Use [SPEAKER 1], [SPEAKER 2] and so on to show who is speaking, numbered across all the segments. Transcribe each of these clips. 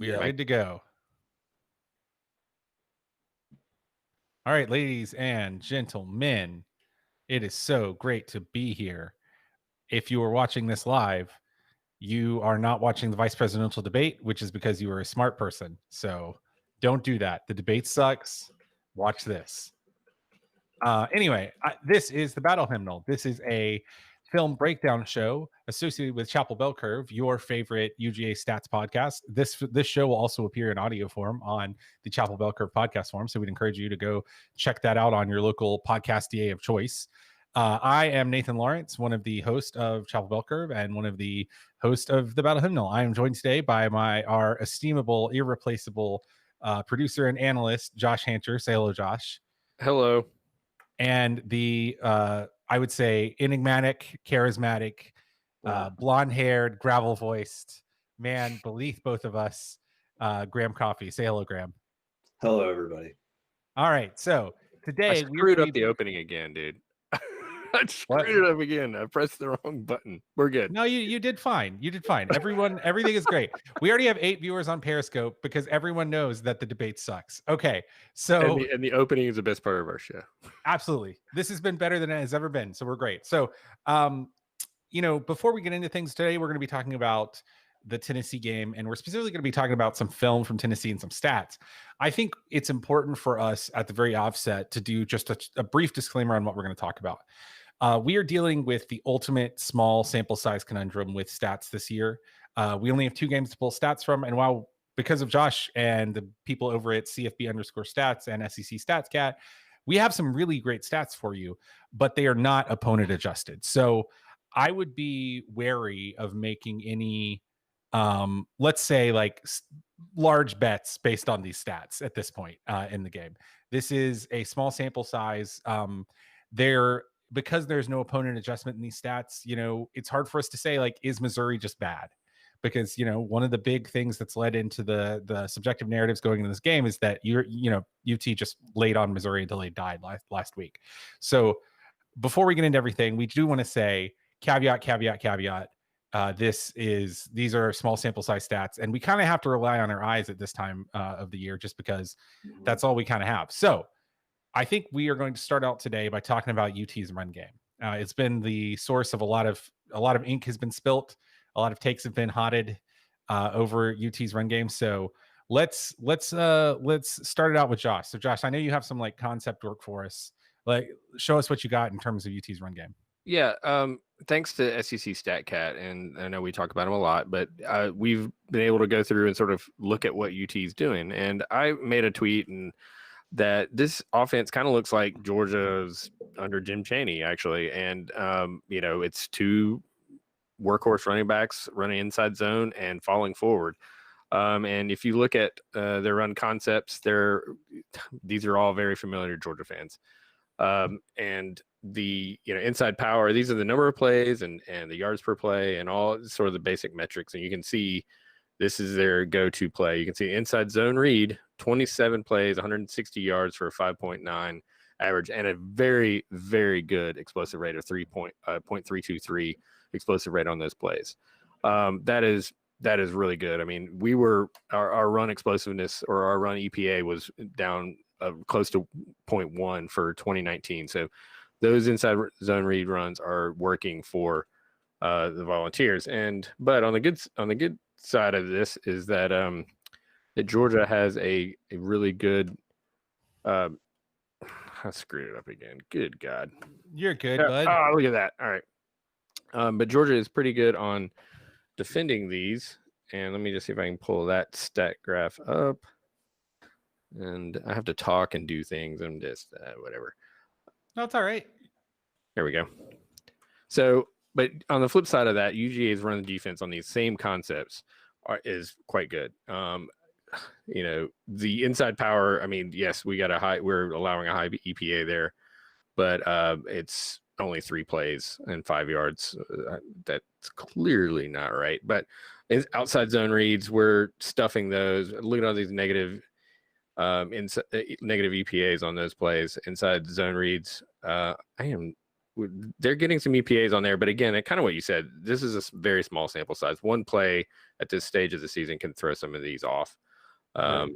[SPEAKER 1] We are good to go. All right, ladies and gentlemen, it is so great to be here. If you are watching this live, you are not watching the vice presidential debate, which is because you are a smart person. So don't do that. The debate sucks. Watch this. Anyway, this is the Battle Hymnal. This is a film breakdown show associated with Chapel Bell Curve, your favorite UGA stats podcast. This show will also appear in audio form on the Chapel Bell Curve podcast form. So we'd encourage you to go check that out on your local podcast DA of choice. I am Nathan Lawrence, one of the hosts of Chapel Bell Curve and one of the hosts of the Battle Hymnal. I am joined today by our estimable, irreplaceable producer and analyst, Josh Hancher. Say hello, Josh.
[SPEAKER 2] Hello.
[SPEAKER 1] And the I would say enigmatic, charismatic, blonde-haired, gravel-voiced man beneath both of us, Graham Coffey. Say hello, Graham.
[SPEAKER 3] Hello, everybody.
[SPEAKER 1] All right, so today
[SPEAKER 2] I screwed up the opening again, dude. I screwed it up again. I pressed the wrong button. We're good.
[SPEAKER 1] No, you did fine. You did fine. Everything is great. We already have 8 viewers on Periscope because everyone knows that the debate sucks. Okay, so
[SPEAKER 2] and the opening is the best part of our show.
[SPEAKER 1] Absolutely, this has been better than it has ever been. So we're great. So, before we get into things today, we're going to be talking about the Tennessee game, and we're specifically going to be talking about some film from Tennessee and some stats. I think it's important for us at the very offset to do just a brief disclaimer on what we're going to talk about. We are dealing with the ultimate small sample size conundrum with stats this year. We only have 2 games to pull stats from, and because of Josh and the people over at CFB_stats and SEC StatsCat, we have some really great stats for you, but they are not opponent adjusted. So I would be wary of making any, let's say, like large bets based on these stats at this point in the game. This is a small sample size. Because there's no opponent adjustment in these stats, it's hard for us to say, like, is Missouri just bad? Because, one of the big things that's led into the subjective narratives going into this game is that UT just laid on Missouri until they died last week. So before we get into everything, we do want to say caveat. These are small sample size stats, and we kind of have to rely on our eyes at this time of the year, just because that's all we kind of have. So I think we are going to start out today by talking about UT's run game. It's been the source of a lot of ink has been spilt. A lot of takes have been hotted over UT's run game. So let's start it out with Josh. So Josh, I know you have some like concept work for us. Like, show us what you got in terms of UT's run game.
[SPEAKER 2] Yeah. Thanks to SEC StatCat, and I know we talk about them a lot, but we've been able to go through and sort of look at what UT's doing. And I made a tweet that this offense kind of looks like Georgia's under Jim Chaney, actually. And, it's 2 workhorse running backs running inside zone and falling forward. And if you look at their run concepts, these are all very familiar to Georgia fans. And the inside power, these are the number of plays and the yards per play and all sort of the basic metrics. And you can see this is their go-to play. You can see inside zone read, 27 plays, 160 yards for a 5.9 average, and a very, very good explosive rate of 0.323 explosive rate on those plays. That is really good. I mean, our run explosiveness, or our run EPA, was down close to 0.1 for 2019. So those inside zone read runs are working for the Volunteers. But on the good side of this is that Georgia has a really good. I screwed it up again. Good God.
[SPEAKER 1] You're good, bud.
[SPEAKER 2] Oh, look at that. All right. But Georgia is pretty good on defending these. And let me just see if I can pull that stat graph up. And I have to talk and do things and just whatever.
[SPEAKER 1] No, it's all right.
[SPEAKER 2] There we go. So, but on the flip side of that, UGA's run defense on these same concepts is quite good. The inside power, I mean, yes, we're allowing a high EPA there, but it's only 3 plays and 5 yards. That's clearly not right. But outside zone reads, we're stuffing those. Look at all these negative EPAs on those plays. Inside zone reads, I am they're getting some EPAs on there, but again, kind of what you said, this is a very small sample size. One play at this stage of the season can throw some of these off. But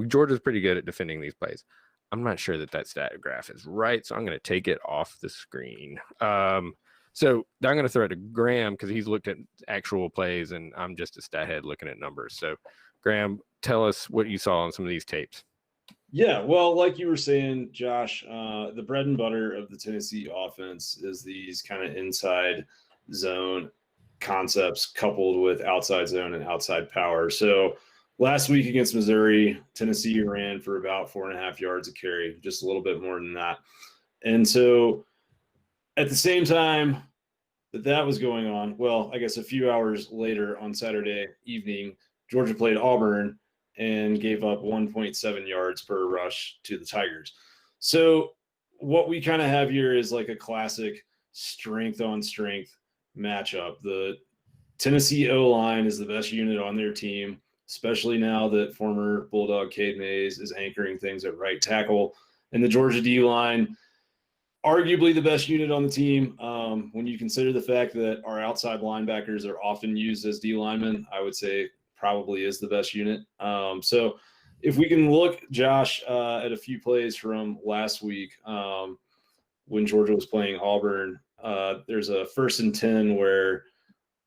[SPEAKER 2] Georgia's pretty good at defending these plays. I'm not sure that stat graph is right, so I'm going to take it off the screen. So I'm going to throw it to Graham because he's looked at actual plays, and I'm just a stat head looking at numbers. So, Graham, tell us what you saw on some of these tapes.
[SPEAKER 3] Yeah, well, like you were saying, Josh, the bread and butter of the Tennessee offense is these kind of inside zone concepts coupled with outside zone and outside power. So last week against Missouri, Tennessee ran for about 4.5 yards a carry, just a little bit more than that. And so at the same time that was going on, well, I guess a few hours later on Saturday evening, Georgia played Auburn and gave up 1.7 yards per rush to the Tigers. So what we kind of have here is like a classic strength on strength matchup. The Tennessee O-line is the best unit on their team, especially now that former Bulldog Cade Mays is anchoring things at right tackle. And the Georgia D-line, arguably the best unit on the team. When you consider the fact that our outside linebackers are often used as D linemen, I would say probably is the best unit. So if we can look, Josh, at a few plays from last week when Georgia was playing Auburn, there's a 1st and 10 where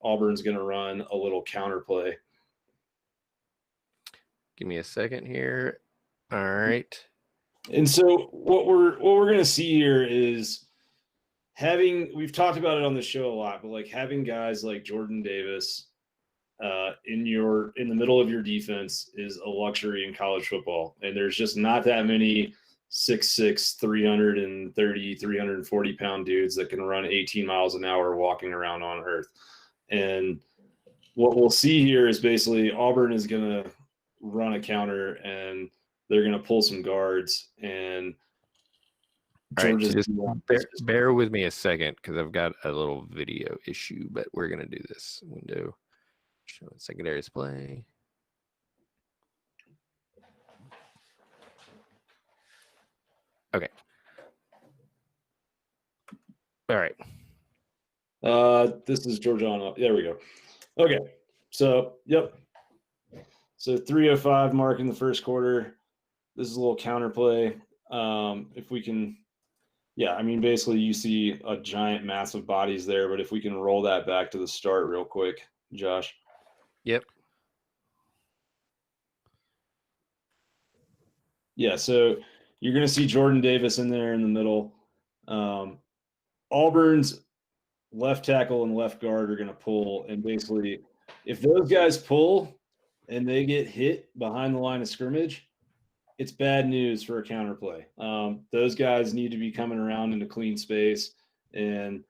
[SPEAKER 3] Auburn's going to run a little counter play.
[SPEAKER 2] Give me a second here. All right.
[SPEAKER 3] And so what we're going to see here is we've talked about it on the show a lot, but like having guys like Jordan Davis in the middle of your defense is a luxury in college football. And there's just not that many 6'6", 330, 340 pound dudes that can run 18 miles an hour walking around on earth. And what we'll see here is basically Auburn is going to run a counter and they're going to pull some guards, and
[SPEAKER 2] Georgia's just bear with me a second because I've got a little video issue, but we're going to do this. Window showing secondary display. Okay. All right.
[SPEAKER 3] This is Georgia on. There we go. Okay. So, yep. So 3:05 mark in the first quarter. This is a little counter play. If we can, yeah, I mean, basically you see a giant mass of bodies there, but if we can roll that back to the start real quick, Josh.
[SPEAKER 2] Yep.
[SPEAKER 3] Yeah, so you're going to see Jordan Davis in there in the middle. Auburn's left tackle and left guard are going to pull, and basically if those guys pull and they get hit behind the line of scrimmage, it's bad news for a counter play. Those guys need to be coming around into clean space and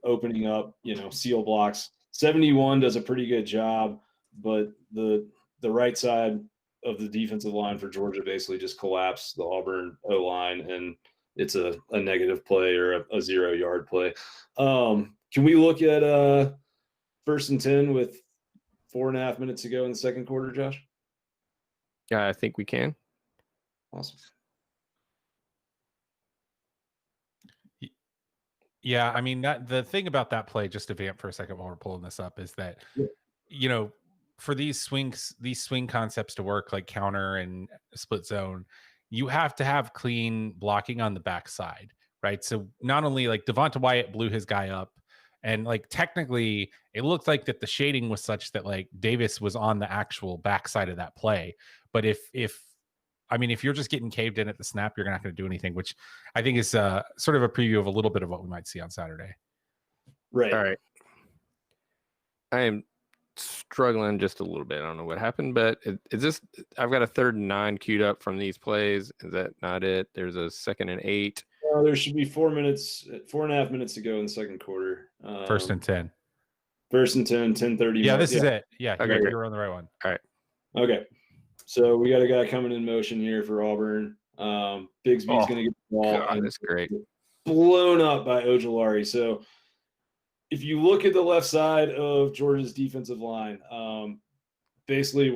[SPEAKER 3] opening up, seal blocks. 71 does a pretty good job, but the right side of the defensive line for Georgia basically just collapsed the Auburn O-line, and it's a negative play or a 0-yard play. Can we look at 1st and 10 with 4.5 minutes to go in the second quarter, Josh?
[SPEAKER 2] Yeah, I think we can.
[SPEAKER 3] Awesome.
[SPEAKER 1] Yeah, I mean, the thing about that play, just to vamp for a second while we're pulling this up, is that for these swing concepts to work, like counter and split zone, you have to have clean blocking on the backside, right? So not only like Devonta Wyatt blew his guy up, and like technically it looked like that the shading was such that like Davis was on the actual backside of that play, but if you're just getting caved in at the snap, you're not going to do anything, which I think is sort of a preview of a little bit of what we might see on Saturday.
[SPEAKER 3] Right.
[SPEAKER 2] All right. I am struggling just a little bit. I don't know what happened, but is this? I've got a 3rd and 9 queued up from these plays. Is that not it? There's a 2nd and 8.
[SPEAKER 3] There should be 4.5 minutes to go in the second quarter.
[SPEAKER 1] 1st and 10.
[SPEAKER 3] 1st and 10, 10:30.
[SPEAKER 1] Yeah, this is it. Yeah,
[SPEAKER 2] okay,
[SPEAKER 1] you're on the right one.
[SPEAKER 2] All right.
[SPEAKER 3] Okay. So we got a guy coming in motion here for Auburn. Bigsby's going to get the ball.
[SPEAKER 2] God, that's great.
[SPEAKER 3] Blown up by Ojulari. So if you look at the left side of Georgia's defensive line, basically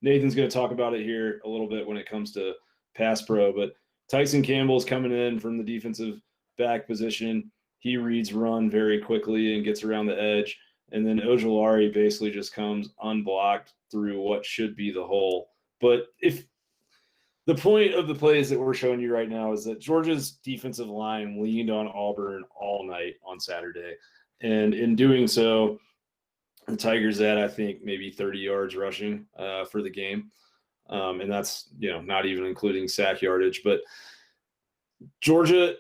[SPEAKER 3] Nathan's going to talk about it here a little bit when it comes to pass pro, but Tyson Campbell's coming in from the defensive back position. He reads run very quickly and gets around the edge. And then Ojolari basically just comes unblocked through what should be the hole. But if the point of the plays that we're showing you right now is that Georgia's defensive line leaned on Auburn all night on Saturday. And in doing so, the Tigers at, I think, maybe 30 yards rushing for the game. And that's, not even including sack yardage. But Georgia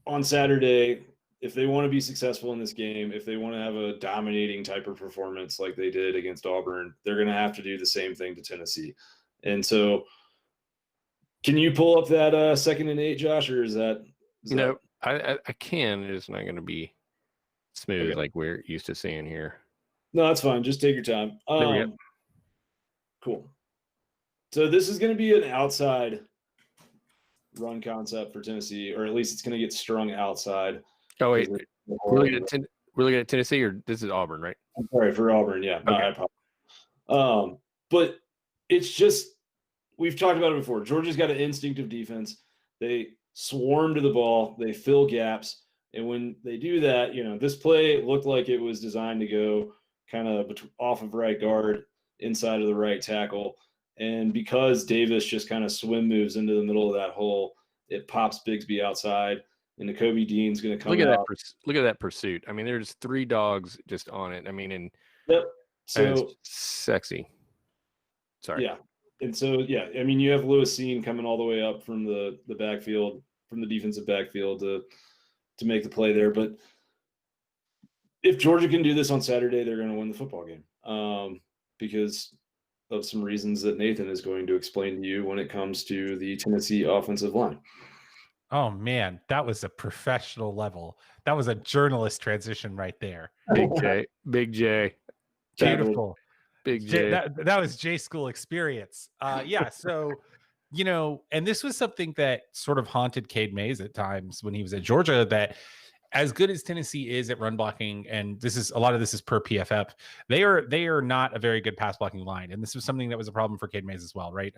[SPEAKER 3] on Saturday, if they want to be successful in this game, if they want to have a dominating type of performance like they did against Auburn, they're going to have to do the same thing to Tennessee. And so can you pull up that 2nd and 8, Josh, or is that?
[SPEAKER 2] No, I can. It's not going to be smooth
[SPEAKER 3] Okay.
[SPEAKER 2] like we're used to seeing here.
[SPEAKER 3] No, that's fine. Just take your time.
[SPEAKER 2] There we go.
[SPEAKER 3] Cool. So this is going to be an outside run concept for Tennessee, or at least it's going to get strung outside.
[SPEAKER 2] Oh, wait. We're looking at Tennessee, or this is Auburn, right?
[SPEAKER 3] I'm sorry, for Auburn. Yeah. No,
[SPEAKER 2] Okay.
[SPEAKER 3] I apologize. But it's just, we've talked about it before. Georgia's got an instinctive defense. They swarm to the ball. They fill gaps. And when they do that, this play looked like it was designed to go kind of off of right guard, inside of the right tackle. And because Davis just kind of swim moves into the middle of that hole, it pops Bigsby outside, and Nakobe Dean's going to come out.
[SPEAKER 2] Look at that pursuit. I mean, there's 3 dogs just on it. I mean, and
[SPEAKER 3] yep.
[SPEAKER 2] So it's sexy. Sorry.
[SPEAKER 3] Yeah. And so, I mean, you have Lewis Seen coming all the way up from the backfield, from the defensive backfield to make the play there. But if Georgia can do this on Saturday, they're going to win the football game because of some reasons that Nathan is going to explain to you when it comes to the Tennessee offensive line.
[SPEAKER 1] Oh, man, that was a professional level. That was a journalist transition right there.
[SPEAKER 2] Big J.
[SPEAKER 1] Beautiful.
[SPEAKER 2] Big J.
[SPEAKER 1] That was J school experience. Yeah. So, and this was something that sort of haunted Cade Mays at times when he was at Georgia, that as good as Tennessee is at run blocking, and a lot of this is per PFF, they are not a very good pass blocking line. And this was something that was a problem for Cade Mays as well, right?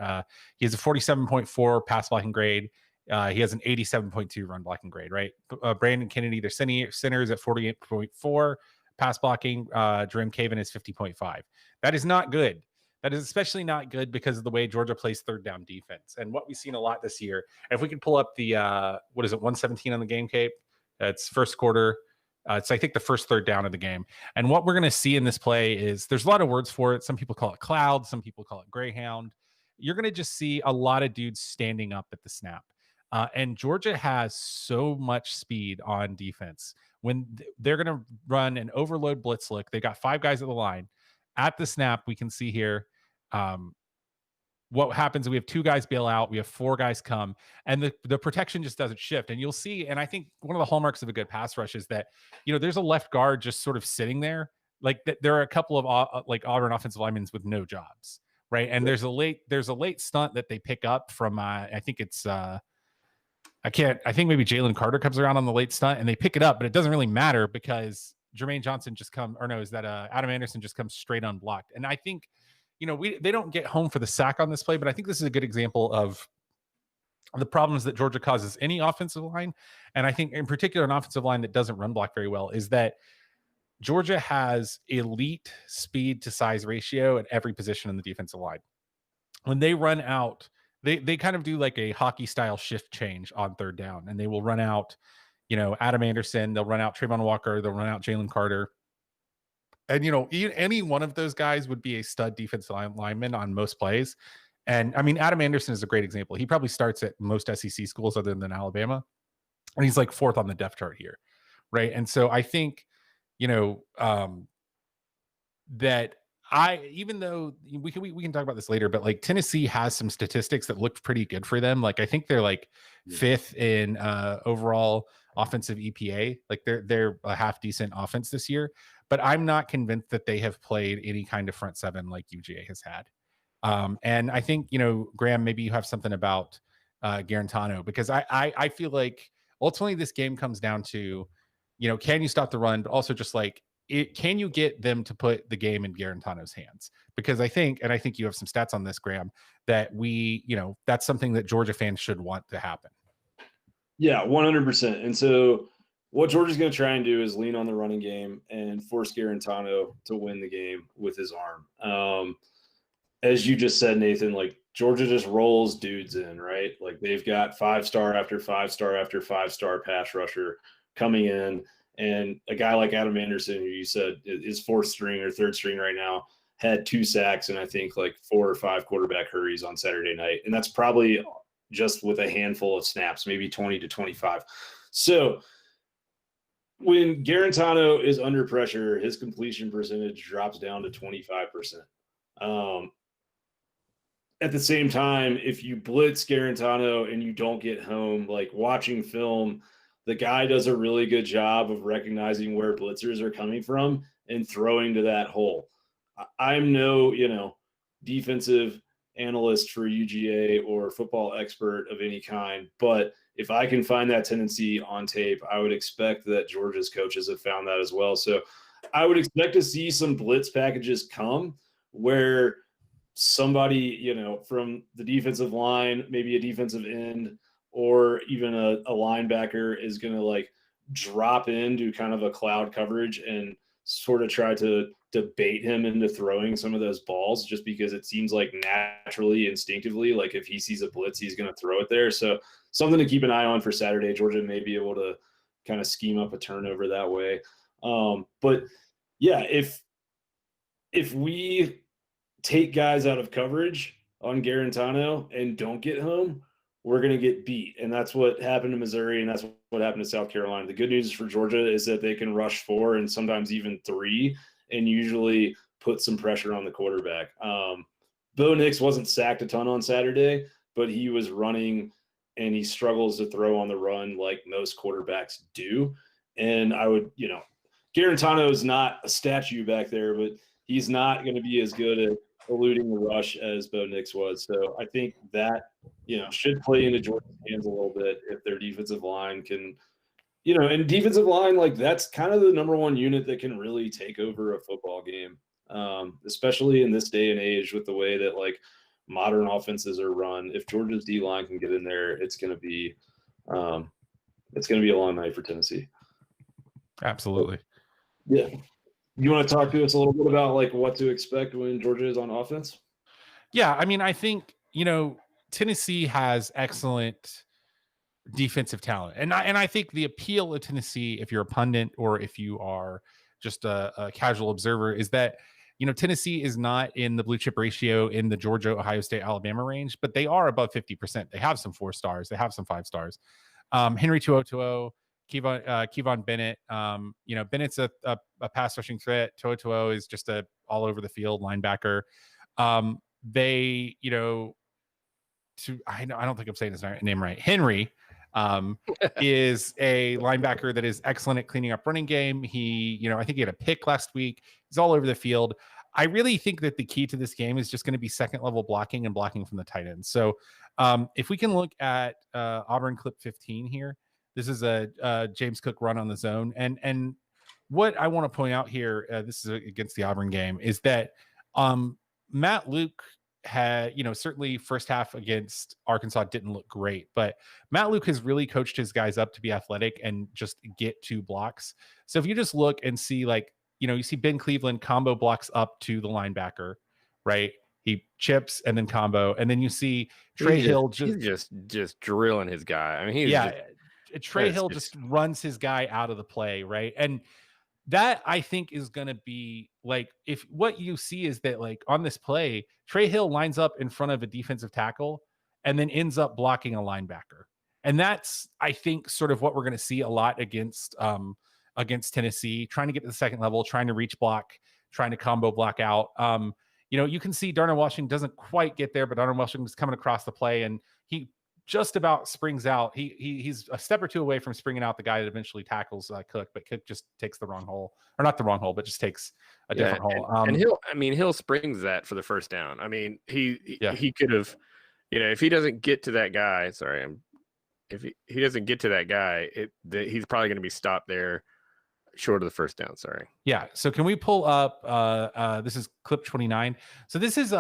[SPEAKER 1] He has a 47.4 pass blocking grade. He has an 87.2 run blocking grade, right? Brandon Kennedy, their centers at 48.4 pass blocking. Jerome Caven is 50.5. That is not good. That is especially not good because of the way Georgia plays third down defense. And what we've seen a lot this year, if we can pull up the, 117 on the game, Cape? It's first quarter. It's, I think, the first third down of the game. And what we're going to see in this play is there's a lot of words for it. Some people call it cloud. Some people call it greyhound. You're going to just see a lot of dudes standing up at the snap. And Georgia has so much speed on defense. When they're going to run an overload blitz look, they got 5 guys at the line. At the snap, we can see here what happens. We have 2 guys bail out. We have 4 guys come, and the protection just doesn't shift. And you'll see, and I think one of the hallmarks of a good pass rush is that, there's a left guard just sort of sitting there. Like there are a couple of Auburn offensive linemen with no jobs, right? And there's a late stunt that they pick up from I think it's I think maybe Jalen Carter comes around on the late stunt and they pick it up, but it doesn't really matter because Jermaine Johnson Adam Anderson just comes straight unblocked. And I think, they don't get home for the sack on this play, but I think this is a good example of the problems that Georgia causes any offensive line. And I think in particular, an offensive line that doesn't run block very well is that Georgia has elite speed to size ratio at every position in the defensive line. When they run out, they kind of do like a hockey style shift change on third down, and they will run out, Adam Anderson, they'll run out Trayvon Walker, they'll run out Jalen Carter. And, any one of those guys would be a stud defensive lineman on most plays. And I mean, Adam Anderson is a great example. He probably starts at most SEC schools other than Alabama. And he's like 4th on the depth chart here. Right. And so I think, that even though we can talk about this later, but like Tennessee has some statistics that looked pretty good for them. Like I think they're like 5th in overall offensive EPA. Like they're a half decent offense this year, but I'm not convinced that they have played any kind of front 7 like UGA has had. And I think, Graham, maybe you have something about Garantano, because I feel like ultimately this game comes down to, can you stop the run, but also just like, can you get them to put the game in Garantano's hands? Because I think you have some stats on this, Graham, that that's something that Georgia fans should want to happen.
[SPEAKER 3] Yeah, 100%. And so what Georgia's going to try and do is lean on the running game and force Garantano to win the game with his arm. As you just said, Nathan, like Georgia just rolls dudes in, right? Like they've got 5-star after 5-star after 5-star pass rusher coming in. And a guy like Adam Anderson, who you said is 4th string or 3rd string right now, had 2 sacks and I think like 4 or 5 quarterback hurries on Saturday night. And that's probably just with a handful of snaps, maybe 20 to 25. So when Garantano is under pressure, his completion percentage drops down to 25%. At the same time, if you blitz Garantano and you don't get home, like watching film, the guy does a really good job of recognizing where blitzers are coming from and throwing to that hole. I'm no, defensive analyst for UGA or football expert of any kind, but if I can find that tendency on tape, I would expect that Georgia's coaches have found that as well. So I would expect to see some blitz packages come where somebody, from the defensive line, maybe a defensive end or even a linebacker is going to like drop into kind of a cloud coverage and sort of try to debate him into throwing some of those balls just because it seems like naturally, instinctively, like if he sees a blitz, he's going to throw it there. So something to keep an eye on for Saturday. Georgia may be able to kind of scheme up a turnover that way. But yeah, if we take guys out of coverage on Garantano and don't get home, we're going to get beat. And that's what happened to Missouri, and that's what happened to South Carolina. The good news for Georgia is that they can rush 4 and sometimes even 3 and usually put some pressure on the quarterback. Bo Nix wasn't sacked a ton on Saturday, but he was running and he struggles to throw on the run like most quarterbacks do. And I would, Garantano is not a statue back there, but he's not going to be as good at eluding the rush as Bo Nix was. So I think that, should play into Georgia's hands a little bit if their defensive line can, and defensive line, like that's kind of the number one unit that can really take over a football game, especially in this day and age with the way that like modern offenses are run. If Georgia's D line can get in there, it's going to be a long night for Tennessee.
[SPEAKER 1] Absolutely.
[SPEAKER 3] Yeah. You want to talk to us a little bit about like what to expect when Georgia is on offense?
[SPEAKER 1] Yeah, I mean, I think, Tennessee has excellent defensive talent. And I think the appeal of Tennessee, if you're a pundit or if you are just a casual observer, is that, Tennessee is not in the blue chip ratio in the Georgia, Ohio State, Alabama range, but they are above 50%. They have some 4 stars. They have some 5 stars. Henry 2020, Kevon Bennett. Bennett's a pass rushing threat. To'o is just a all over the field linebacker. I don't think I'm saying his name right. Henry is a linebacker that is excellent at cleaning up running game. He, I think he had a pick last week. He's all over the field. I really think that the key to this game is just going to be second level blocking and blocking from the tight end. So if we can look at Auburn clip 15 here, this is a James Cook run on the zone. And what I want to point out here, this is against the Auburn game, is that Matt Luke had, certainly first half against Arkansas didn't look great, but Matt Luke has really coached his guys up to be athletic and just get 2 blocks. So if you just look and see, like, you see Ben Cleveland combo blocks up to the linebacker, right? He chips and then combo, and then you see Trey Hill
[SPEAKER 2] just drilling his guy. I mean,
[SPEAKER 1] Trey Hill just runs his guy out of the play, right? And that I think is going to be like, if what you see is that like on this play, Trey Hill lines up in front of a defensive tackle and then ends up blocking a linebacker. And that's, I think, sort of what we're going to see a lot against Tennessee, trying to get to the second level, trying to reach block, trying to combo block out. You can see Darnell Washington doesn't quite get there, but Darnell Washington is coming across the play and he just about springs out. He's a step or 2 away from springing out the guy that eventually tackles Cook, but Cook just takes the wrong hole, or not the wrong hole, but just takes a different hole.
[SPEAKER 2] And Hill springs that for the first down. I mean, he could have, if he doesn't get to that guy, if he doesn't get to that guy, he's probably going to be stopped there. short of the first down. Sorry.
[SPEAKER 1] Yeah. So can we pull up this is clip 29. So this is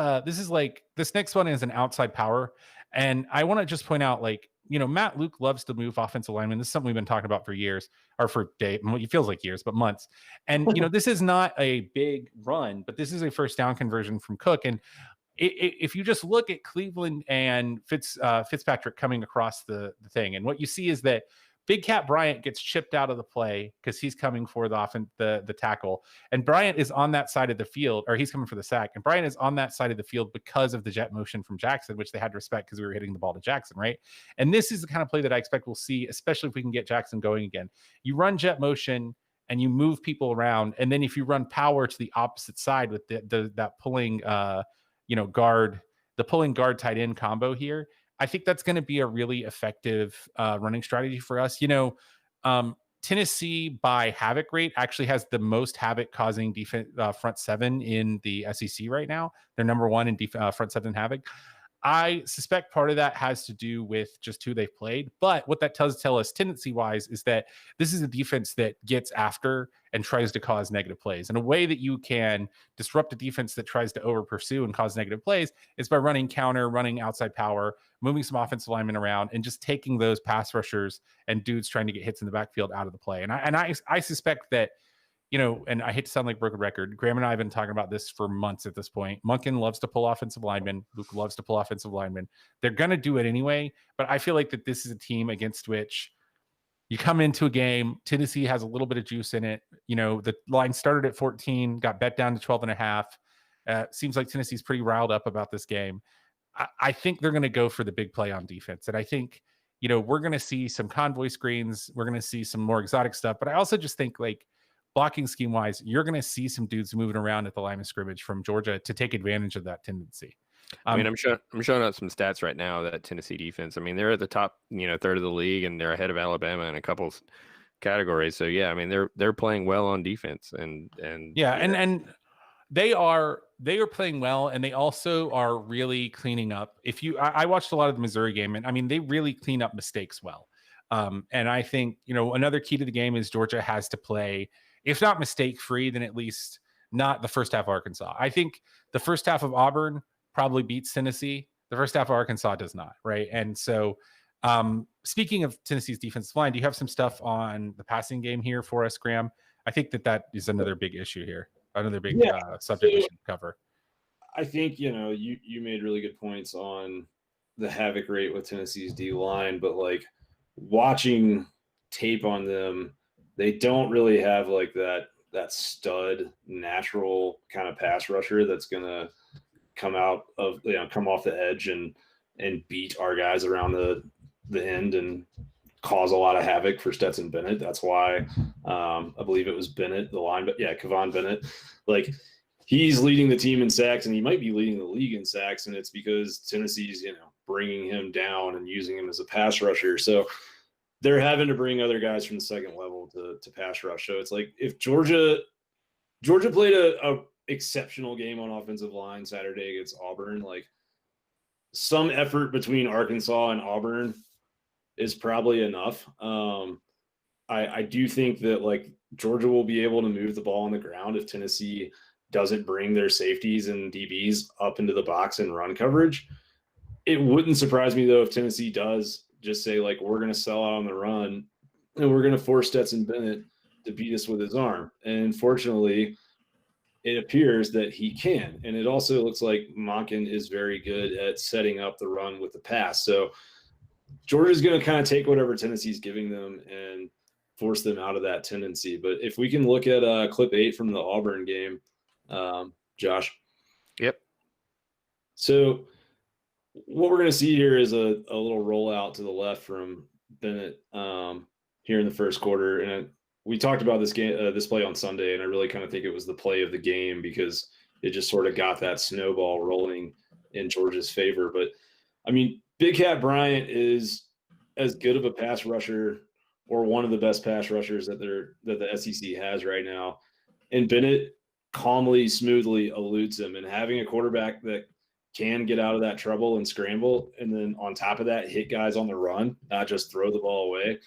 [SPEAKER 1] like this next one is an outside power. And I want to just point out, like, Matt Luke loves to move offensive linemen. This is something we've been talking about for years, or for days. It feels like years, but months. And this is not a big run, but this is a first down conversion from Cook. And if you just look at Cleveland and Fitzpatrick coming across the thing, and what you see is that Big Cat Bryant gets chipped out of the play because he's coming for the tackle, and Bryant is on that side of the field, or he's coming for the sack, and Bryant is on that side of the field because of the jet motion from Jackson, which they had to respect because we were hitting the ball to Jackson, right? And this is the kind of play that I expect we'll see, especially if we can get Jackson going again. You run jet motion and you move people around, and then if you run power to the opposite side with that pulling guard, the pulling guard tight end combo here, I think that's going to be a really effective running strategy for us. Tennessee by havoc rate actually has the most havoc causing defense front seven in the SEC right now. They're number one in front seven havoc. I suspect part of that has to do with just who they've played. But what that does tell us tendency-wise is that this is a defense that gets after and tries to cause negative plays. And a way that you can disrupt a defense that tries to over-pursue and cause negative plays is by running counter, running outside power, moving some offensive linemen around, and just taking those pass rushers and dudes trying to get hits in the backfield out of the play. And I suspect that, and I hate to sound like a broken record, Graham and I have been talking about this for months at this point. Monken loves to pull offensive linemen. Luke loves to pull offensive linemen. They're going to do it anyway, but I feel like that this is a team against which you come into a game, Tennessee has a little bit of juice in it. The line started at 14, got bet down to 12.5. Seems like Tennessee's pretty riled up about this game. I think they're going to go for the big play on defense. And I think, we're going to see some convoy screens. We're going to see some more exotic stuff. But I also just think, like, blocking scheme wise, you're going to see some dudes moving around at the line of scrimmage from Georgia to take advantage of that tendency.
[SPEAKER 2] I'm showing out some stats right now that Tennessee defense. I mean, they're at the top, third of the league, and they're ahead of Alabama in a couple categories. So yeah, I mean, they're playing well on defense, and they are playing well, and they also are really cleaning up. I watched a lot of the Missouri game, and I mean, they really clean up mistakes well. And I think, another key to the game is Georgia has to play, if not mistake free, then at least not the first half of Arkansas. I think the first half of Auburn probably beats Tennessee. The first half of Arkansas does not, right? And so speaking of Tennessee's defensive line, do you have some stuff on the passing game here for us, Graham? I think that is another big issue here, another big subject we should cover.
[SPEAKER 3] I think, you made really good points on the havoc rate with Tennessee's D-line, but, like, watching tape on them, they don't really have, like, that stud natural kind of pass rusher that's going to come off the edge and beat our guys around the end and cause a lot of havoc for Stetson Bennett. That's why I believe it was Bennett, the line, but yeah, Kevon Bennett. Like, he's leading the team in sacks, and he might be leading the league in sacks, and it's because Tennessee's, bringing him down and using him as a pass rusher. So they're having to bring other guys from the second level to pass rush. So it's like, if Georgia played a exceptional game on offensive line Saturday against Auburn, like, some effort between Arkansas and Auburn is probably enough. I do think that, like, Georgia will be able to move the ball on the ground if Tennessee doesn't bring their safeties and DBs up into the box and run coverage. It wouldn't surprise me, though, if Tennessee does just say, like, we're going to sell out on the run and we're going to force Stetson Bennett to beat us with his arm. And fortunately, it appears that he can. And it also looks like Monken is very good at setting up the run with the pass. So Georgia's going to kind of take whatever Tennessee's giving them and force them out of that tendency. But if we can look at clip 8 from the Auburn game, Josh.
[SPEAKER 2] Yep.
[SPEAKER 3] So what we're going to see here is a little rollout to the left from Bennett here in the first quarter. And we talked about this game, this play on Sunday, and I really kind of think it was the play of the game because it just sort of got that snowball rolling in Georgia's favor. But I mean, Big Cat Bryant is as good of a pass rusher, or one of the best pass rushers that the SEC has right now. And Bennett calmly, smoothly eludes him. And having a quarterback that can get out of that trouble and scramble, and then on top of that, hit guys on the run, not just throw the ball away,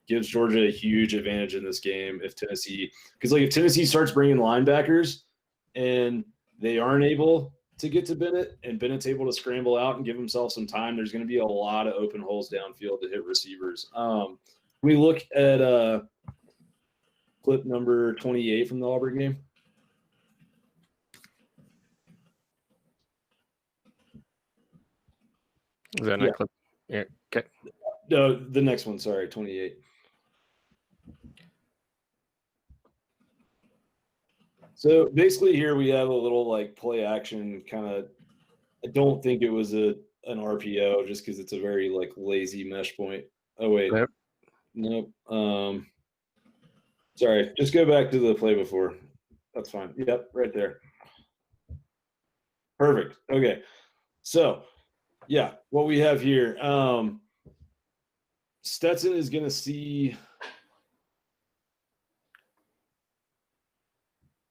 [SPEAKER 3] gives Georgia a huge advantage in this game if Tennessee, because like if Tennessee starts bringing linebackers and they aren't able to get to Bennett and Bennett's able to scramble out and give himself some time, there's going to be a lot of open holes downfield to hit receivers. We look at clip number 28 from the Auburn game.
[SPEAKER 2] Is that not clip? Yeah. Okay.
[SPEAKER 3] No, the next one. Sorry, 28. So basically, here we have a little like play action kind of. I don't think it was an RPO just because it's a very like lazy mesh point. Oh wait,
[SPEAKER 2] Yep.
[SPEAKER 3] nope. Sorry, just go back to the play before. That's fine. Yep, right there. Perfect. Okay, so yeah, what we have here. Stetson is going to see.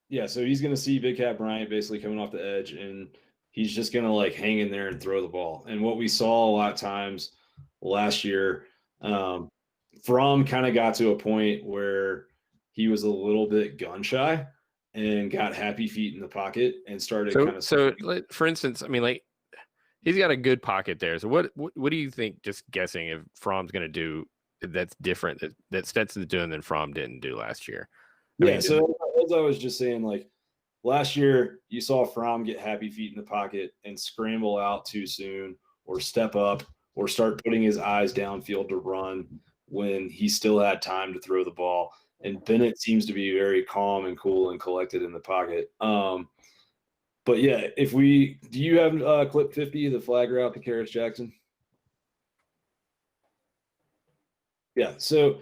[SPEAKER 3] Yeah, so he's going to see Big Cat Bryant basically coming off the edge, and he's just going to like hang in there and throw the ball. And what we saw a lot of times last year, Fromm kind of got to a point where he was a little bit gun shy and got happy feet in the pocket and started kind of.
[SPEAKER 2] So, for instance, I mean, like he's got a good pocket there. So, what do you think? Just guessing, if Fromm's going to do that's different that Stetson's doing than Fromm didn't do last year.
[SPEAKER 3] So as I was just saying, like last year, you saw Fromm get happy feet in the pocket and scramble out too soon, or step up, or start putting his eyes downfield to run when he still had time to throw the ball. And Bennett seems to be very calm and cool and collected in the pocket. But yeah, do you have clip 50, the flag route to Karis Jackson? Yeah, so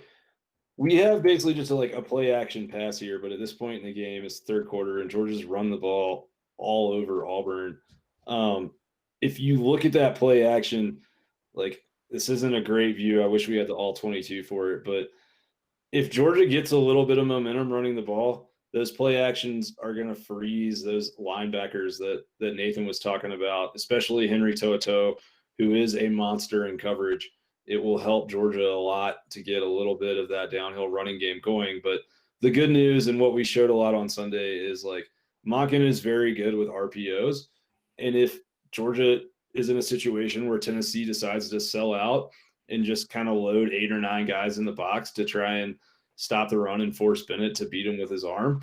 [SPEAKER 3] we have basically just a play action pass here, but at this point in the game, it's third quarter, and Georgia's run the ball all over Auburn. If you look at that play action, like this isn't a great view. I wish we had the all 22 for it, but if Georgia gets a little bit of momentum running the ball, those play actions are going to freeze those linebackers that Nathan was talking about, especially Henry To'oTo'o, who is a monster in coverage. It will help Georgia a lot to get a little bit of that downhill running game going. But the good news, and what we showed a lot on Sunday, is like Monken is very good with RPOs. And if Georgia is in a situation where Tennessee decides to sell out and just kind of load 8 or 9 guys in the box to try and stop the run and force Bennett to beat him with his arm,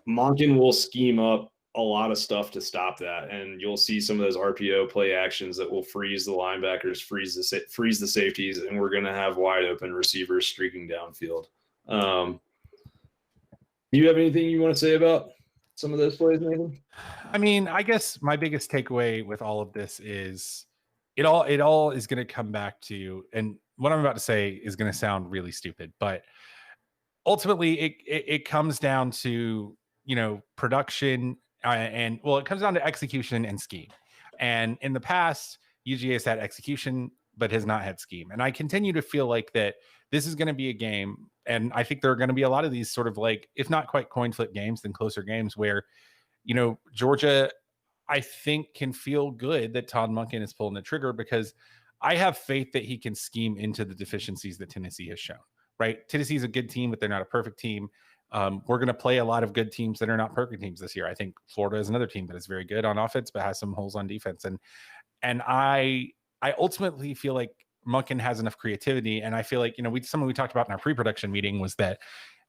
[SPEAKER 3] Monken will scheme up a lot of stuff to stop that, and you'll see some of those RPO play actions that will freeze the linebackers, freeze the safeties, and we're going to have wide open receivers streaking downfield. Do you have anything you want to say about some of those plays, Nathan?
[SPEAKER 1] I mean, I guess my biggest takeaway with all of this is it all is going to come back to, and what I'm about to say is going to sound really stupid, but ultimately it comes down to, production and it comes down to execution and scheme. And in the past, UGA has had execution, but has not had scheme. And I continue to feel like that this is going to be a game. And I think there are going to be a lot of these sort of like, if not quite coin flip games, then closer games where, Georgia, I think, can feel good that Todd Monken is pulling the trigger, because I have faith that he can scheme into the deficiencies that Tennessee has shown, right? Tennessee's a good team, but they're not a perfect team. We're going to play a lot of good teams that are not perfect teams this year. I think Florida is another team that is very good on offense, but has some holes on defense. And I ultimately feel like Monken has enough creativity. And I feel like, something we talked about in our pre-production meeting was that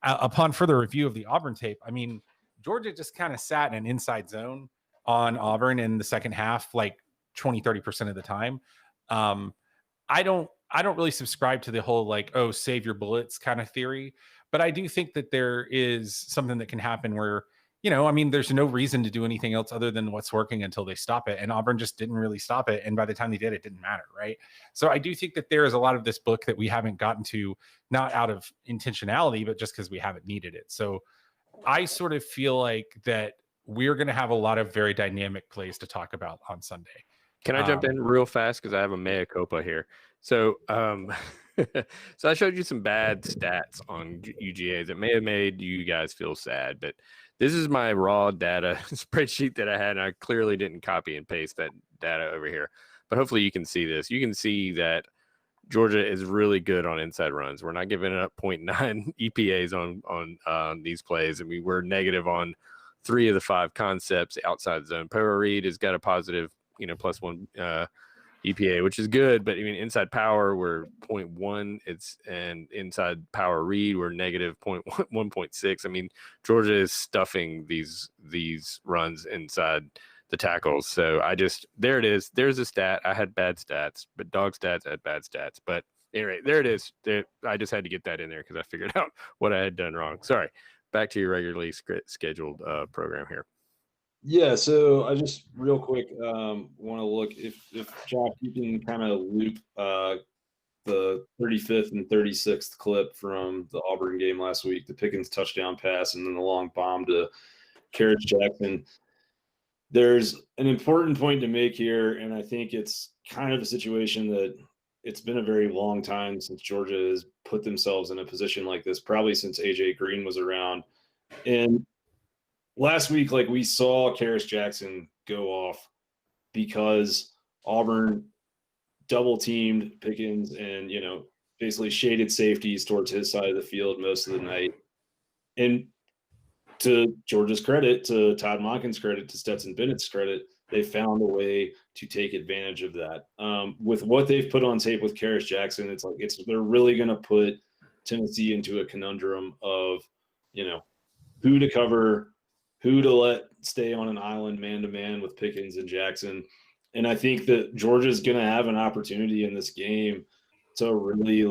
[SPEAKER 1] upon further review of the Auburn tape, I mean, Georgia just kind of sat in an inside zone on Auburn in the second half, like 20-30% of the time. I don't really subscribe to the whole like, oh, save your bullets kind of theory. But I do think that there is something that can happen where, there's no reason to do anything else other than what's working until they stop it. And Auburn just didn't really stop it. And by the time they did, it didn't matter. Right. So I do think that there is a lot of this book that we haven't gotten to, not out of intentionality, but just because we haven't needed it. So I sort of feel like that we're going to have a lot of very dynamic plays to talk about on Sunday.
[SPEAKER 2] Can I jump in real fast? Because I have a mea culpa here. So, so I showed you some bad stats on UGA that may have made you guys feel sad, but this is my raw data spreadsheet that I had, and I clearly didn't copy and paste that data over here. But hopefully you can see this. You can see that Georgia is really good on inside runs. We're not giving up 0.9 EPAs on these plays. I mean, we're negative on 3 of the 5 concepts outside the zone. Power Reed has got a positive, +1 EPA, which is good. But I mean, inside power, we're 0.1. And inside power read, we're negative 1.6. I mean, Georgia is stuffing these runs inside the tackles. So there it is. There's a stat. I had bad stats, but dog stats had bad stats. But anyway, there it is. I just had to get that in there because I figured out what I had done wrong. Sorry. Back to your regularly scheduled program here.
[SPEAKER 3] Yeah, so I just real quick want to look if Josh, you can kind of loop the 35th and 36th clip from the Auburn game last week, the Pickens touchdown pass, and then the long bomb to Karras Jackson. There's an important point to make here, and I think it's kind of a situation that it's been a very long time since Georgia has put themselves in a position like this, probably since AJ Green was around. And last week, like, we saw Karras Jackson go off because Auburn double teamed Pickens and, basically shaded safeties towards his side of the field most of the night. And to Georgia's credit, to Todd Monken's credit, to Stetson Bennett's credit, they found a way to take advantage of that. With what they've put on tape with Karras Jackson, it's like they're really going to put Tennessee into a conundrum of, who to cover, who to let stay on an island man-to-man with Pickens and Jackson. And I think that Georgia's going to have an opportunity in this game to really,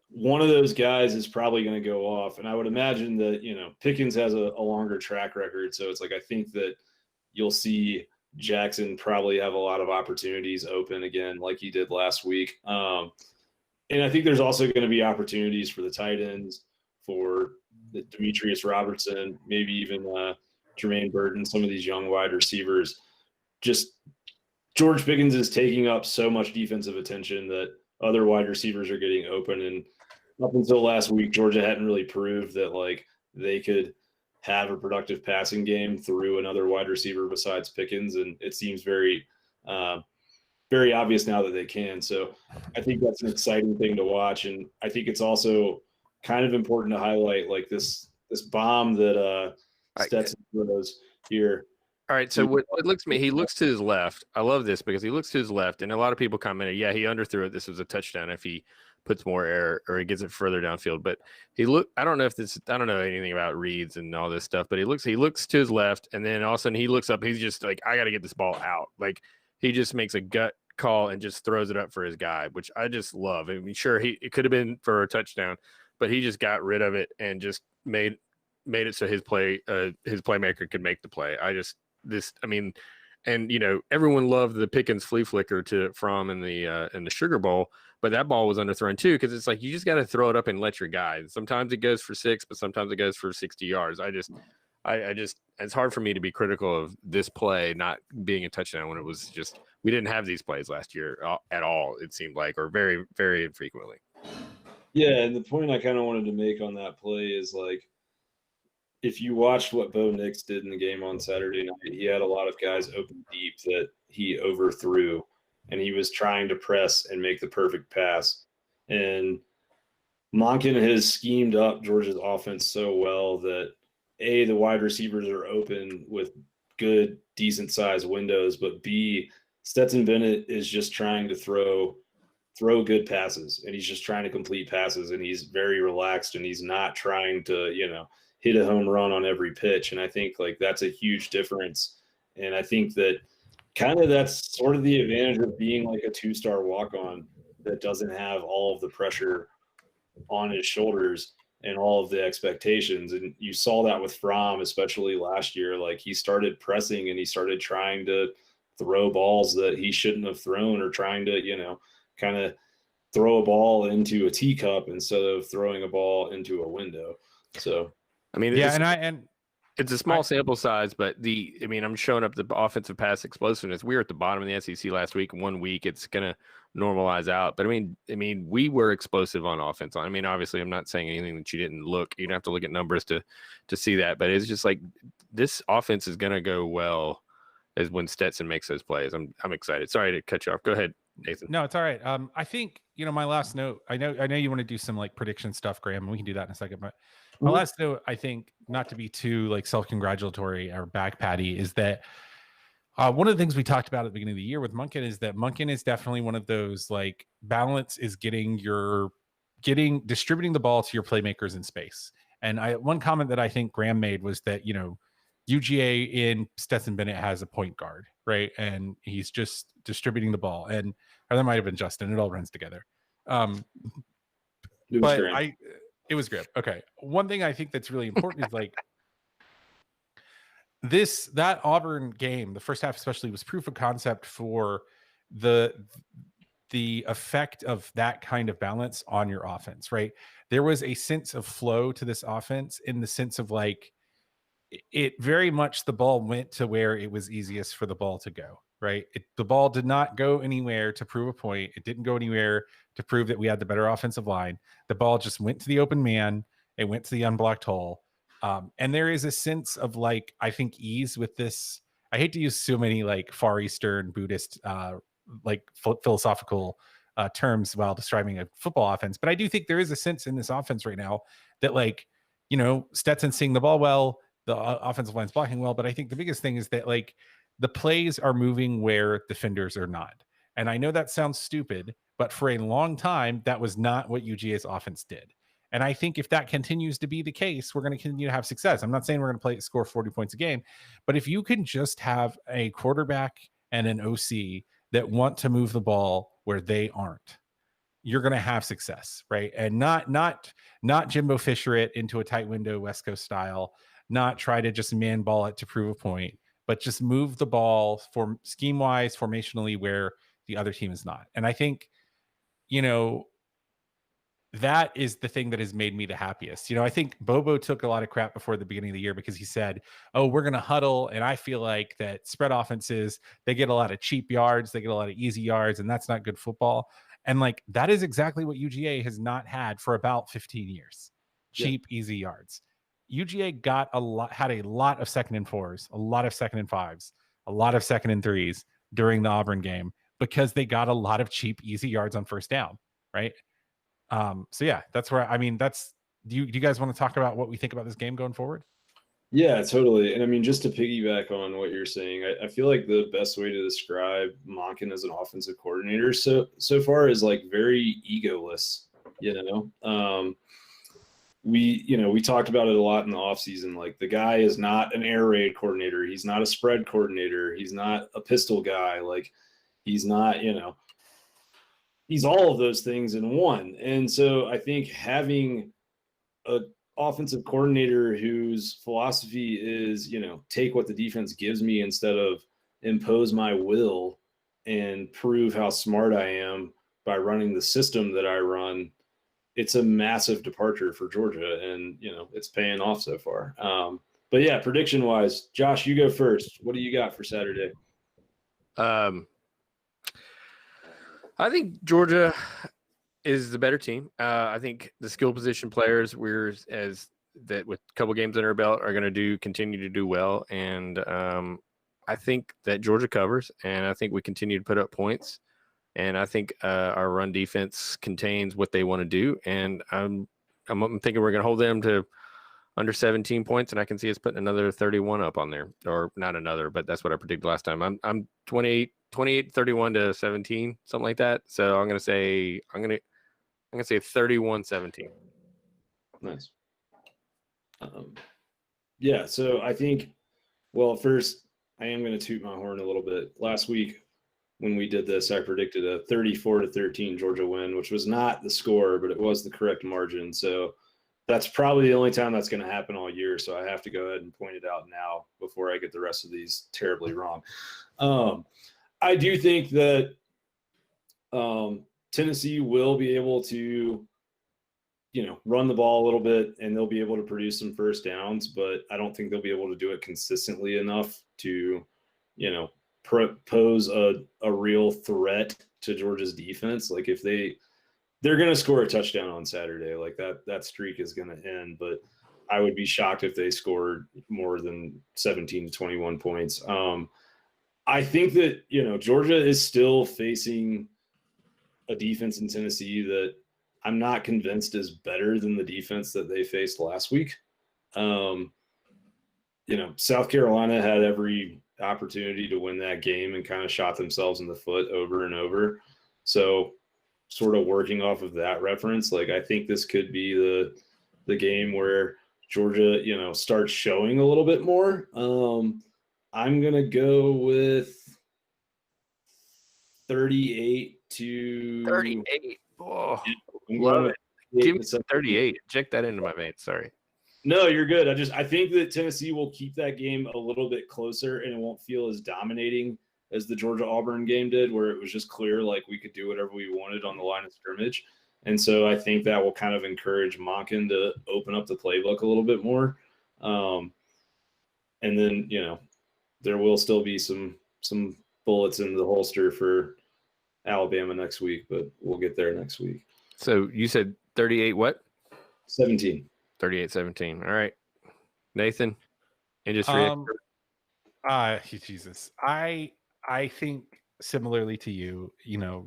[SPEAKER 3] one of those guys is probably going to go off. And I would imagine that, Pickens has a longer track record. So it's I think that you'll see Jackson probably have a lot of opportunities open again, like he did last week. And I think there's also going to be opportunities for the tight ends, for Demetrius Robertson, maybe even Jermaine Burton, some of these young wide receivers. Just George Pickens is taking up so much defensive attention that other wide receivers are getting open. And up until last week, Georgia hadn't really proved that they could have a productive passing game through another wide receiver besides Pickens. And it seems very, very obvious now that they can. So I think that's an exciting thing to watch. And I think it's also kind of important to highlight this bomb that Stetson throws here.
[SPEAKER 2] All right, so what looks to me, he looks to his left. I love this because he looks to his left, and a lot of people commented, yeah, he underthrew it. This was a touchdown if he puts more air or he gets it further downfield. But I don't know anything about reads and all this stuff, but he looks to his left, and then all of a sudden he looks up. He's just like, I got to get this ball out. He just makes a gut call and just throws it up for his guy, which I just love. I mean, sure, it could have been for a touchdown, but he just got rid of it and just made it so his playmaker could make the play. Everyone loved the Pickens flea flicker from in the Sugar Bowl, but that ball was underthrown too, because it's you just got to throw it up and let your guy. Sometimes it goes for 6, but sometimes it goes for 60 yards. It's hard for me to be critical of this play not being a touchdown when it was just, we didn't have these plays last year at all, it seemed like, or very, very infrequently.
[SPEAKER 3] Yeah, and the point I kind of wanted to make on that play is if you watched what Bo Nix did in the game on Saturday night, he had a lot of guys open deep that he overthrew, and he was trying to press and make the perfect pass. And Monken has schemed up Georgia's offense so well that, A, the wide receivers are open with good, decent-sized windows, but B, Stetson Bennett is just trying to throw good passes, and he's just trying to complete passes, and he's very relaxed, and he's not trying to, hit a home run on every pitch. And I think that's a huge difference. And I think that that's sort of the advantage of being a 2-star walk-on that doesn't have all of the pressure on his shoulders and all of the expectations. And you saw that with Fromm, especially last year. He started pressing and he started trying to throw balls that he shouldn't have thrown, or trying to, kind of throw a ball into a teacup instead of throwing a ball into a window. So,
[SPEAKER 2] I mean,
[SPEAKER 1] yeah,
[SPEAKER 2] it's a small sample size, but I'm showing up the offensive pass explosiveness. We were at the bottom of the SEC last week. 1 week, it's gonna normalize out. But we were explosive on offense. Obviously, I'm not saying anything that you didn't look. You don't have to look at numbers to see that. But it's just this offense is gonna go well as when Stetson makes those plays. I'm excited. Sorry to cut you off. Go ahead, Nathan.
[SPEAKER 1] No, it's all right. I think, my last note, I know you want to do some like prediction stuff, Graham, and we can do that in a second, but my last note, I think, not to be too like self-congratulatory or back patty, is that one of the things we talked about at the beginning of the year with Monken is that Monken is definitely one of those, like, balance is distributing the ball to your playmakers in space. And one comment that I think Graham made was that, UGA in Stetson Bennett has a point guard, right? And he's just distributing the ball. And or that might have been Justin. It all runs together.
[SPEAKER 3] It was
[SPEAKER 1] But
[SPEAKER 3] Graham.
[SPEAKER 1] it was Graham. Okay. One thing I think that's really important is like that Auburn game, the first half especially, was proof of concept for the effect of that kind of balance on your offense, right? There was a sense of flow to this offense in the sense of like it very much the ball went to where it was easiest for the ball to go, right? The ball did not go anywhere to prove a point. It didn't go anywhere to prove that we had the better offensive line. The ball just went to the open man. It went to the unblocked hole. And there is a sense of like, I think, ease with this. I hate to use so many like Far Eastern Buddhist like philosophical terms while describing a football offense, but I do think there is a sense in this offense right now that, like, Stetson's seeing the ball well, the offensive line's blocking well, but I think the biggest thing is that like the plays are moving where defenders are not. And I know that sounds stupid, but for a long time that was not what UGA's offense did. And I think if that continues to be the case, we're going to continue to have success. I'm not saying we're going to score 40 points a game, but if you can just have a quarterback and an OC that want to move the ball where they aren't, you're going to have success, right? And not Jimbo Fisher it into a tight window West Coast style, not try to just man ball it to prove a point, but just move the ball for scheme wise, formationally, where the other team is not. And I think, that is the thing that has made me the happiest. I think Bobo took a lot of crap before the beginning of the year because he said, "Oh, we're going to huddle." And I feel like that spread offenses, they get a lot of cheap yards, they get a lot of easy yards, and that's not good football. And like, that is exactly what UGA has not had for about 15 years. Cheap, easy yards. UGA had a lot of 2nd and 4s, a lot of 2nd and 5s, a lot of 2nd and 3s during the Auburn game because they got a lot of cheap, easy yards on first down, right? So yeah, that's where, do you guys want to talk about what we think about this game going forward?
[SPEAKER 3] Yeah, totally. And I mean, just to piggyback on what you're saying, I feel like the best way to describe Monken as an offensive coordinator so far is like very egoless, we talked about it a lot in the offseason. Like, the guy is not an air raid coordinator. He's not a spread coordinator. He's not a pistol guy. Like, he's not, he's all of those things in one. And so I think having a offensive coordinator whose philosophy is, take what the defense gives me instead of impose my will and prove how smart I am by running the system that I run, it's a massive departure for Georgia, and it's paying off so far. But yeah, prediction wise, Josh, you go first. What do you got for Saturday?
[SPEAKER 2] I think Georgia is the better team. I think the skill position players with a couple games under our belt are going to continue to do well, and I think that Georgia covers, and I think we continue to put up points, and I think our run defense contains what they want to do, and I'm thinking we're going to hold them to under 17 points, and I can see us putting another 31 up on there, or not another, but that's what I predicted last time. I'm 28-31 to 17, something like that. So I'm going to say 31-17.
[SPEAKER 3] Nice. Yeah, so I think, well, first, I am going to toot my horn a little bit. Last week when we did this, I predicted a 34-13 Georgia win, which was not the score, but it was the correct margin. So that's probably the only time that's going to happen all year. So I have to go ahead and point it out now before I get the rest of these terribly wrong. I do think that Tennessee will be able to, run the ball a little bit, and they'll be able to produce some first downs, but I don't think they'll be able to do it consistently enough to, pose a real threat to Georgia's defense. Like, if they're going to score a touchdown on Saturday, like that streak is going to end, but I would be shocked if they scored more than 17 to 21 points. I think that, Georgia is still facing a defense in Tennessee that I'm not convinced is better than the defense that they faced last week. South Carolina had every opportunity to win that game and kind of shot themselves in the foot over and over. So sort of working off of that reference, like I think this could be the game where Georgia, starts showing a little bit more. I'm going to go with 38 to
[SPEAKER 2] 38. Oh,
[SPEAKER 3] I'm
[SPEAKER 2] love
[SPEAKER 3] going
[SPEAKER 2] it. Give me some 38. Inject that into my veins. Sorry.
[SPEAKER 3] No, you're good. I think that Tennessee will keep that game a little bit closer and it won't feel as dominating as the Georgia-Auburn game did, where it was just clear like we could do whatever we wanted on the line of scrimmage. And so I think that will kind of encourage Monken to open up the playbook a little bit more. And then, there will still be some bullets in the holster for Alabama next week, but we'll get there next week.
[SPEAKER 2] So you said 38 what?
[SPEAKER 3] 17.
[SPEAKER 2] 38-17. All right. Nathan, industry expert.
[SPEAKER 1] Jesus. I think similarly to you,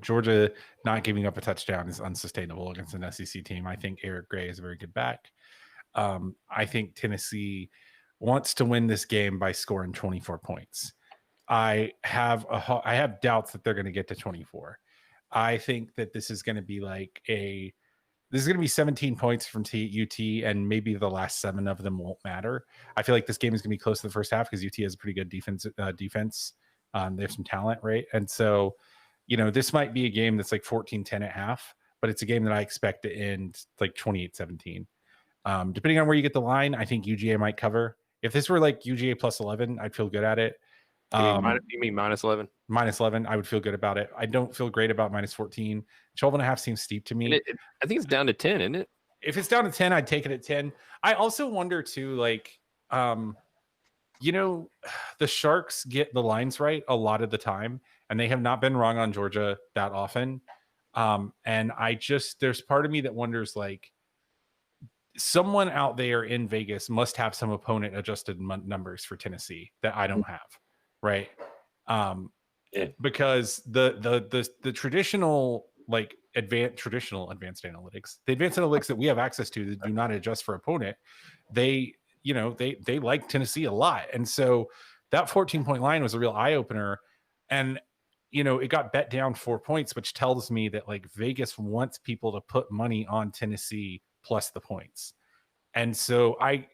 [SPEAKER 1] Georgia not giving up a touchdown is unsustainable against an SEC team. I think Eric Gray is a very good back. I think Tennessee wants to win this game by scoring 24 points. I have doubts that they're going to get to 24. I think that this is going to be this is going to be 17 points from UT, and maybe the last 7 of them won't matter. I feel like this game is going to be close to the first half because UT has a pretty good defense. They have some talent, right? And so, this might be a game that's like 14-10 at half, but it's a game that I expect to end like 28-17. Depending on where you get the line, I think UGA might cover. If this were like UGA plus 11, I'd feel good at it.
[SPEAKER 2] You mean minus 11?
[SPEAKER 1] Minus 11, I would feel good about it. I don't feel great about minus 14. 12.5 seems steep to me.
[SPEAKER 2] I think it's down to 10, isn't it?
[SPEAKER 1] If it's down to 10, I'd take it at 10. I also wonder too, the Sharks get the lines right a lot of the time, and they have not been wrong on Georgia that often. And there's part of me that wonders, someone out there in Vegas must have some opponent adjusted numbers for Tennessee that I don't have, right? Because the traditional advanced analytics, the advanced analytics that we have access to that do not adjust for opponent, they like Tennessee a lot. And so that 14-point line was a real eye opener. And, it got bet down 4 points, which tells me that Vegas wants people to put money on Tennessee plus the points. And so I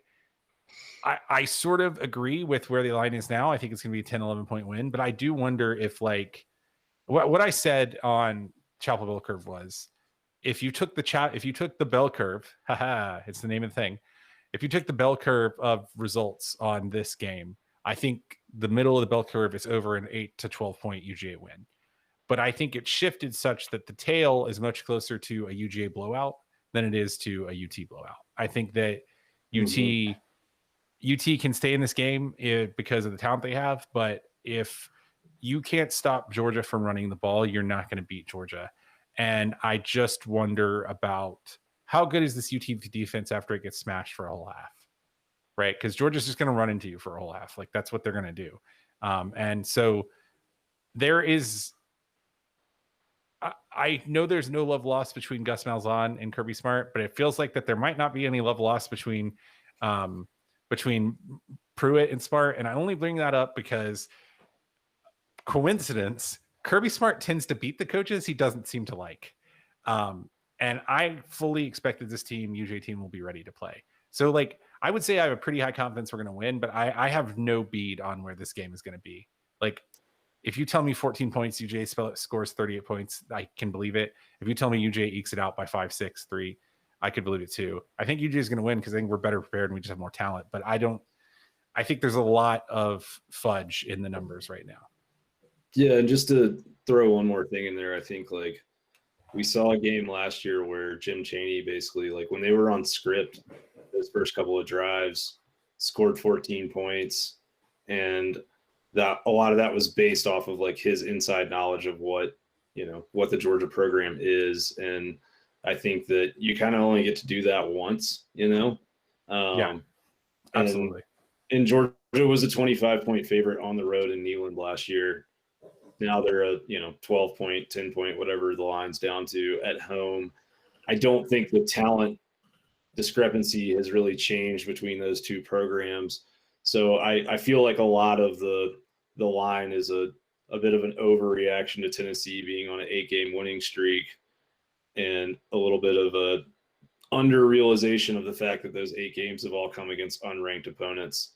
[SPEAKER 1] sort of agree with where the line is now. I think it's going to be a 10-11 point win, but I do wonder if what I said on Chapel Bell Curve was, if you took the bell curve, it's the name of the thing. If you took the bell curve of results on this game, I think the middle of the bell curve is over an 8 to 12 point UGA win. But I think it shifted such that the tail is much closer to a UGA blowout than it is to a UT blowout. I think that UT can stay in this game because of the talent they have, but if you can't stop Georgia from running the ball, you're not going to beat Georgia. And I just wonder about how good is this UT defense after it gets smashed for a whole half, right? Because Georgia's just going to run into you for a whole half. That's what they're going to do. And so there is, I know there's no love lost between Gus Malzahn and Kirby Smart, but it feels like that there might not be any love lost between Pruitt and Smart. And I only bring that up because coincidence, Kirby Smart tends to beat the coaches he doesn't seem to like. And I fully expected this UJ team will be ready to play. So I would say I have a pretty high confidence we're going to win, but I have no bead on where this game is going to be. If you tell me 14 points, UJ scores 38 points, I can believe it. If you tell me UJ ekes it out by 5, 6, 3, I could believe it too. I think UJ is going to win because I think we're better prepared and we just have more talent. But I think there's a lot of fudge in the numbers right now.
[SPEAKER 3] Yeah, and just to throw one more thing in there, I think we saw a game last year where Jim Chaney basically, when they were on script, those first couple of drives, scored 14 points, and that a lot of that was based off of his inside knowledge of what the Georgia program is. And I think that you kind of only get to do that once,
[SPEAKER 1] Yeah, absolutely.
[SPEAKER 3] And Georgia was a 25-point favorite on the road in Neyland last year. Now they're a 12 point, 10 point, whatever the line's down to at home. I don't think the talent discrepancy has really changed between those two programs. So I feel like a lot of the line is a bit of an overreaction to Tennessee being on an 8-game winning streak, and a little bit of a under realization of the fact that those 8 games have all come against unranked opponents.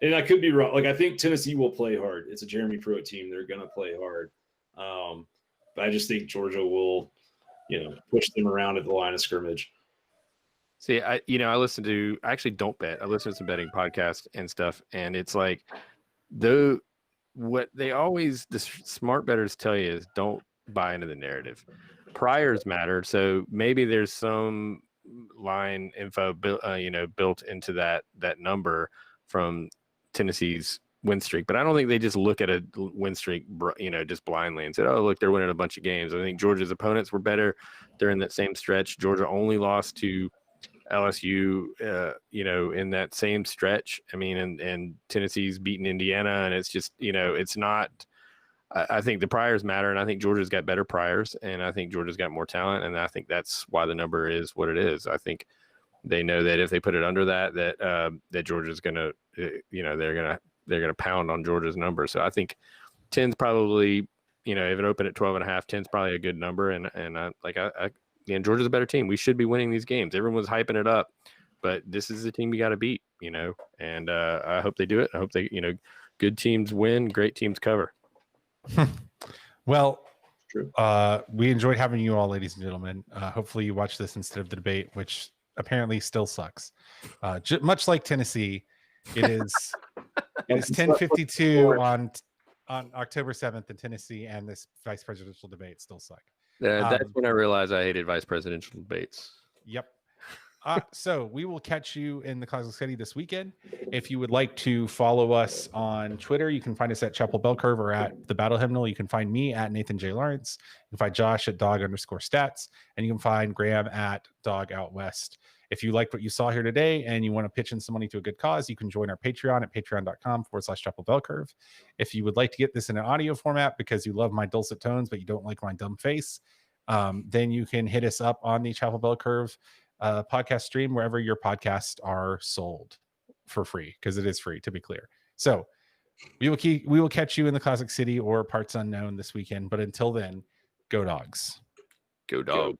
[SPEAKER 3] And I could be wrong. Like, I think Tennessee will play hard. It's a Jeremy Pruitt team. They're going to play hard. But I just think Georgia will, push them around at the line of scrimmage.
[SPEAKER 2] See, I listen to, I actually don't bet. I listen to some betting podcasts and stuff. And it's like, what they always, the smart bettors tell you is don't buy into the narrative. Priors matter. So maybe there's some line info built into that number from Tennessee's win streak, but I don't think they just look at a win streak just blindly and said, oh, look, they're winning a bunch of games. I think Georgia's opponents were better during that same stretch. Georgia only lost to LSU in that same stretch. I mean, and Tennessee's beaten Indiana, and it's just it's not. I think the priors matter, and I think Georgia's got better priors, and I think Georgia's got more talent, and I think that's why the number is what it is. I think they know that if they put it under that Georgia's gonna, they're gonna pound on Georgia's number. So I think 10's probably, if it opened at 12.5, 10's probably a good number, and Georgia's a better team. We should be winning these games. Everyone's hyping it up, but this is the team you got to beat, and I hope they do it. I hope they, good teams win, great teams cover.
[SPEAKER 1] Well, we enjoyed having you all, ladies and gentlemen. Hopefully you watch this instead of the debate, which apparently still sucks. Much like Tennessee, it is 10:52 on October 7th in Tennessee, and this vice presidential debate still suck.
[SPEAKER 2] That's when I realized I hated vice presidential debates.
[SPEAKER 1] Yep. So we will catch you in the Classic Study this weekend. If you would like to follow us on Twitter, you can find us at Chapel Bell Curve or at the Battle Hymnal. You can find me at Nathan J. Lawrence. You can find Josh at dog_stats, and you can find Graham at Dog Out West. If you liked what you saw here today and you want to pitch in some money to a good cause, you can join our Patreon at patreon.com/Chapel Bell Curve. If you would like to get this in an audio format because you love my dulcet tones, but you don't like my dumb face, then you can hit us up on the Chapel Bell Curve podcast stream wherever your podcasts are sold for free, because it is free, to be clear. So we will catch you in the Classic City or parts unknown this weekend. But until then, go Dogs.
[SPEAKER 2] Go Dogs.